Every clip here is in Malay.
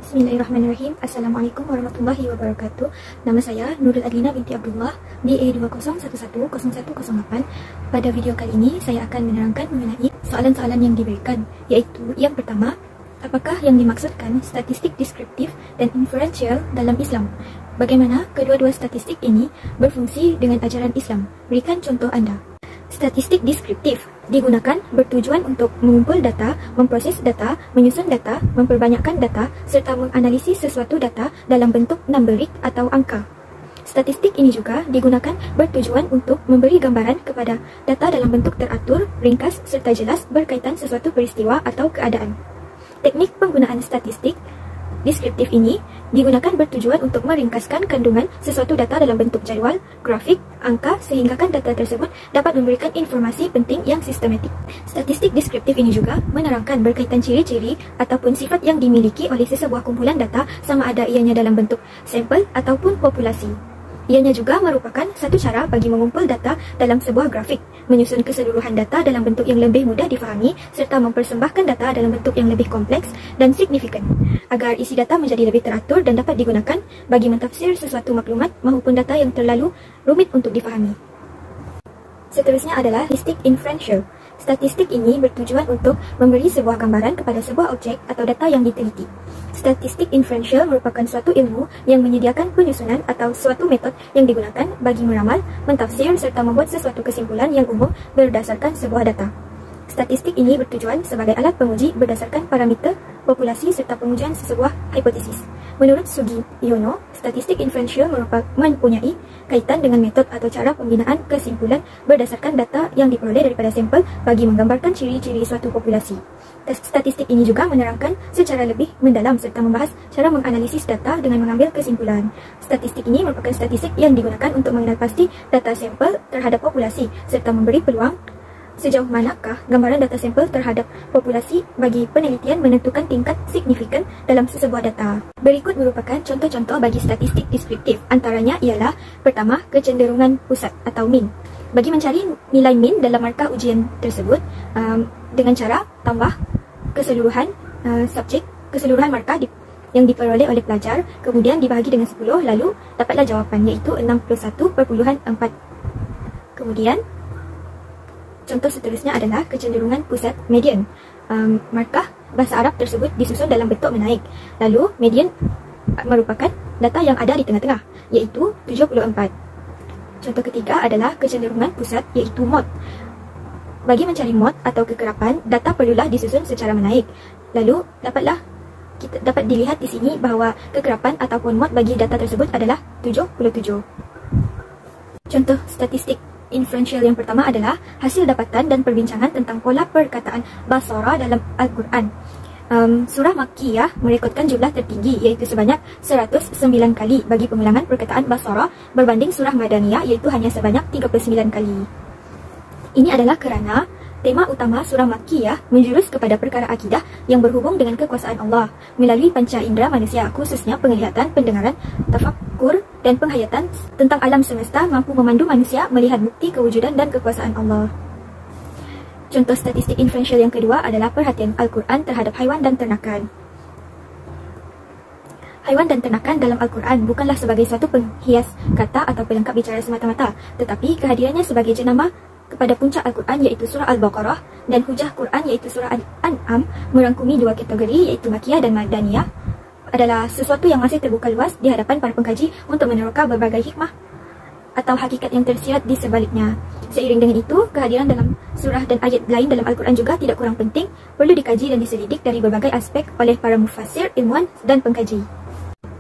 Bismillahirrahmanirrahim. Assalamualaikum warahmatullahi wabarakatuh. Nama saya Nurul Adlina binti Abdullah, BA20110108. Pada video kali ini, saya akan menerangkan mengenai soalan-soalan yang diberikan, iaitu yang pertama, apakah yang dimaksudkan statistik deskriptif dan inferential dalam Islam? Bagaimana kedua-dua statistik ini berfungsi dengan ajaran Islam? Berikan contoh anda. Statistik deskriptif digunakan bertujuan untuk mengumpul data, memproses data, menyusun data, memperbanyakkan data, serta menganalisis sesuatu data dalam bentuk numerik atau angka. Statistik ini juga digunakan bertujuan untuk memberi gambaran kepada data dalam bentuk teratur, ringkas, serta jelas berkaitan sesuatu peristiwa atau keadaan. Teknik penggunaan statistik deskriptif ini digunakan bertujuan untuk meringkaskan kandungan sesuatu data dalam bentuk jadual, grafik, angka sehinggakan data tersebut dapat memberikan informasi penting yang sistematik. Statistik deskriptif ini juga menerangkan berkaitan ciri-ciri ataupun sifat yang dimiliki oleh sesebuah kumpulan data sama ada ianya dalam bentuk sampel ataupun populasi. Ianya juga merupakan satu cara bagi mengumpul data dalam sebuah grafik, menyusun keseluruhan data dalam bentuk yang lebih mudah difahami serta mempersembahkan data dalam bentuk yang lebih kompleks dan signifikan agar isi data menjadi lebih teratur dan dapat digunakan bagi mentafsir sesuatu maklumat maupun data yang terlalu rumit untuk difahami. Seterusnya adalah statistik inferential. Statistik ini bertujuan untuk memberi sebuah gambaran kepada sebuah objek atau data yang diteliti. Statistik inferential merupakan suatu ilmu yang menyediakan penyusunan atau suatu metode yang digunakan bagi meramal, mentafsir serta membuat sesuatu kesimpulan yang umum berdasarkan sebuah data. Statistik ini bertujuan sebagai alat penguji berdasarkan parameter populasi serta pengujian sebuah hipotesis. Menurut Sugiono, statistik inferential mempunyai kaitan dengan metode atau cara pembinaan kesimpulan berdasarkan data yang diperoleh daripada sampel bagi menggambarkan ciri-ciri suatu populasi. Statistik ini juga menerangkan secara lebih mendalam serta membahas cara menganalisis data dengan mengambil kesimpulan. Statistik ini merupakan statistik yang digunakan untuk mengenal pasti data sampel terhadap populasi serta memberi peluang sejauh manakah gambaran data sampel terhadap populasi bagi penelitian menentukan tingkat signifikan dalam sesebuah data. Berikut merupakan contoh-contoh bagi statistik deskriptif. Antaranya ialah pertama, kecenderungan pusat atau mean. Bagi mencari nilai mean dalam markah ujian tersebut dengan cara tambah keseluruhan subjek, keseluruhan markah yang diperoleh oleh pelajar, kemudian dibahagi dengan 10, lalu dapatlah jawapan iaitu 61.4. Kemudian contoh seterusnya adalah kecenderungan pusat median. Markah bahasa Arab tersebut disusun dalam bentuk menaik. Lalu median merupakan data yang ada di tengah-tengah, iaitu 74. Contoh ketiga adalah kecenderungan pusat, iaitu mod. Bagi mencari mod atau kekerapan, data perlulah disusun secara menaik. Lalu kita dapat dilihat di sini bahawa kekerapan ataupun mod bagi data tersebut adalah 77. Contoh statistik inferential yang pertama adalah hasil dapatan dan perbincangan tentang pola perkataan basara dalam Al-Quran. Surah Makkiyah merekodkan jumlah tertinggi iaitu sebanyak 109 kali bagi pengulangan perkataan basara berbanding surah Madaniyah iaitu hanya sebanyak 39 kali. Ini adalah kerana tema utama surah Makkiyah menjurus kepada perkara akidah yang berhubung dengan kekuasaan Allah melalui panca indera manusia, khususnya penglihatan, pendengaran, tafakkur dan penghayatan tentang alam semesta mampu memandu manusia melihat bukti kewujudan dan kekuasaan Allah. Contoh statistik inferential yang kedua adalah perhatian Al-Quran terhadap haiwan dan ternakan. Haiwan dan ternakan dalam Al-Quran bukanlah sebagai suatu penghias kata atau pelengkap bicara semata-mata, tetapi kehadirannya sebagai jenama kepada puncak Al-Quran iaitu surah Al-Baqarah dan hujah Quran iaitu surah Al-An'am merangkumi dua kategori iaitu Makkiyah dan Madaniyah adalah sesuatu yang masih terbuka luas di hadapan para pengkaji untuk meneroka berbagai hikmah atau hakikat yang tersirat di sebaliknya. Seiring dengan itu, kehadiran dalam surah dan ayat lain dalam Al-Quran juga tidak kurang penting, perlu dikaji dan diselidik dari berbagai aspek oleh para mufassir, ilmuwan dan pengkaji.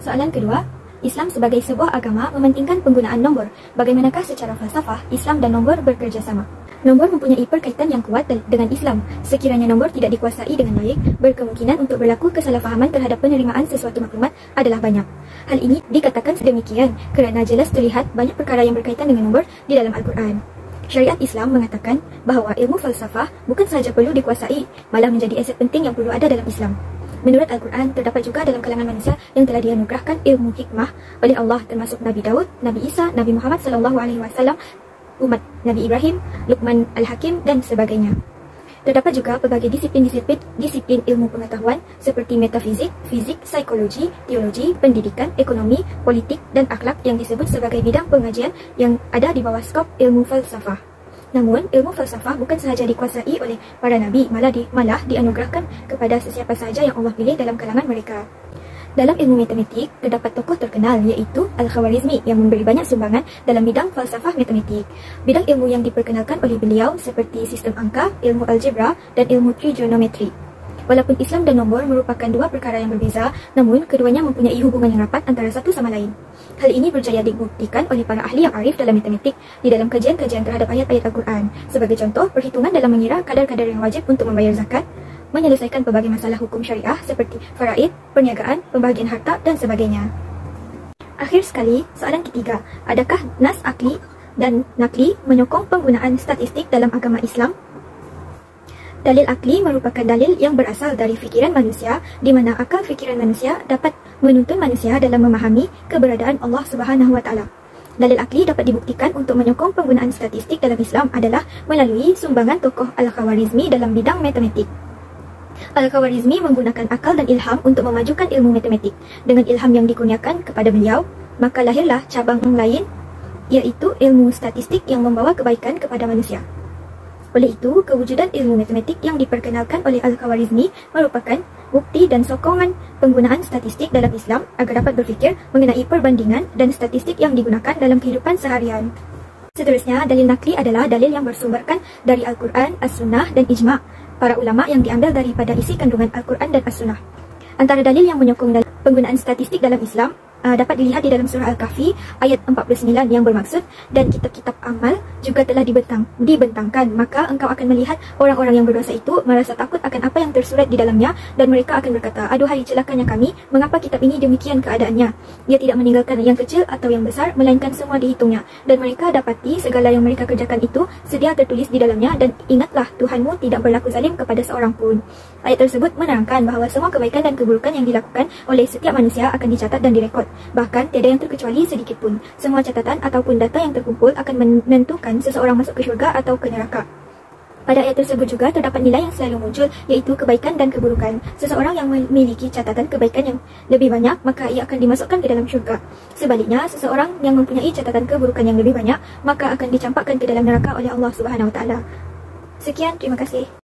Soalan kedua, Islam sebagai sebuah agama mementingkan penggunaan nombor. Bagaimanakah secara falsafah Islam dan nombor bekerja sama? Nombor mempunyai perkaitan yang kuat dengan Islam. Sekiranya nombor tidak dikuasai dengan baik, berkemungkinan untuk berlaku kesalahfahaman terhadap penerimaan sesuatu maklumat adalah banyak. Hal ini dikatakan sedemikian kerana jelas terlihat banyak perkara yang berkaitan dengan nombor di dalam Al-Quran. Syariat Islam mengatakan bahawa ilmu falsafah bukan sahaja perlu dikuasai, malah menjadi aset penting yang perlu ada dalam Islam. Menurut Al-Quran, terdapat juga dalam kalangan manusia yang telah dianugerahkan ilmu hikmah oleh Allah termasuk Nabi Daud, Nabi Isa, Nabi Muhammad SAW, umat Nabi Ibrahim, Luqman Al-Hakim dan sebagainya. Terdapat juga pelbagai disiplin ilmu pengetahuan seperti metafizik, fizik, psikologi, teologi, pendidikan, ekonomi, politik, dan akhlak yang disebut sebagai bidang pengajian yang ada di bawah skop ilmu falsafah. Namun, ilmu falsafah bukan sahaja dikuasai oleh para nabi, malah dianugerahkan kepada sesiapa sahaja yang Allah pilih dalam kalangan mereka. Dalam ilmu matematik, terdapat tokoh terkenal iaitu Al-Khawarizmi yang memberi banyak sumbangan dalam bidang falsafah matematik. Bidang ilmu yang diperkenalkan oleh beliau seperti sistem angka, ilmu algebra, dan ilmu trigonometri. Walaupun Islam dan nombor merupakan dua perkara yang berbeza, namun keduanya mempunyai hubungan yang rapat antara satu sama lain. Hal ini berjaya dibuktikan oleh para ahli yang arif dalam matematik di dalam kajian-kajian terhadap ayat-ayat Al-Quran. Sebagai contoh, perhitungan dalam mengira kadar-kadar yang wajib untuk membayar zakat, menyelesaikan pelbagai masalah hukum syariah seperti faraid, perniagaan, pembahagian harta, dan sebagainya. Akhir sekali, soalan ketiga, adakah nas akli dan nakli menyokong penggunaan statistik dalam agama Islam? Dalil akli merupakan dalil yang berasal dari fikiran manusia, di mana akal fikiran manusia dapat menuntun manusia dalam memahami keberadaan Allah Subhanahu wa Ta'ala. Dalil akli dapat dibuktikan untuk menyokong penggunaan statistik dalam Islam adalah melalui sumbangan tokoh Al-Khawarizmi dalam bidang matematik. Al-Khawarizmi menggunakan akal dan ilham untuk memajukan ilmu matematik. Dengan ilham yang dikurniakan kepada beliau, maka lahirlah cabang lain, iaitu ilmu statistik yang membawa kebaikan kepada manusia. Oleh itu, kewujudan ilmu matematik yang diperkenalkan oleh Al-Khawarizmi merupakan bukti dan sokongan penggunaan statistik dalam Islam agar dapat berfikir mengenai perbandingan dan statistik yang digunakan dalam kehidupan seharian. Seterusnya, dalil nakli adalah dalil yang bersumberkan dari Al-Quran, As-Sunnah, dan Ijma' para ulama yang diambil daripada isi kandungan Al-Quran dan As-Sunnah. Antara dalil yang menyokong penggunaan statistik dalam Islam dapat dilihat di dalam surah Al-Kahfi ayat 49 yang bermaksud, dan kitab-kitab amal juga telah dibentangkan, maka engkau akan melihat orang-orang yang berdosa itu merasa takut akan apa yang tersurat di dalamnya, dan mereka akan berkata, aduhai celakanya kami, mengapa kitab ini demikian keadaannya? Dia tidak meninggalkan yang kecil atau yang besar, melainkan semua dihitungnya, dan mereka dapati segala yang mereka kerjakan itu sedia tertulis di dalamnya, dan ingatlah Tuhanmu tidak berlaku zalim kepada seorang pun. Ayat tersebut menerangkan bahawa semua kebaikan dan keburukan yang dilakukan oleh setiap manusia akan dicatat dan direkod. Bahkan tiada yang terkecuali sedikit pun. Semua catatan ataupun data yang terkumpul akan menentukan seseorang masuk ke syurga atau ke neraka. Pada ayat tersebut juga terdapat nilai yang selalu muncul, iaitu kebaikan dan keburukan. Seseorang yang memiliki catatan kebaikan yang lebih banyak, maka ia akan dimasukkan ke dalam syurga. Sebaliknya, seseorang yang mempunyai catatan keburukan yang lebih banyak, maka akan dicampakkan ke dalam neraka oleh Allah Subhanahu Wa Taala. Sekian, terima kasih.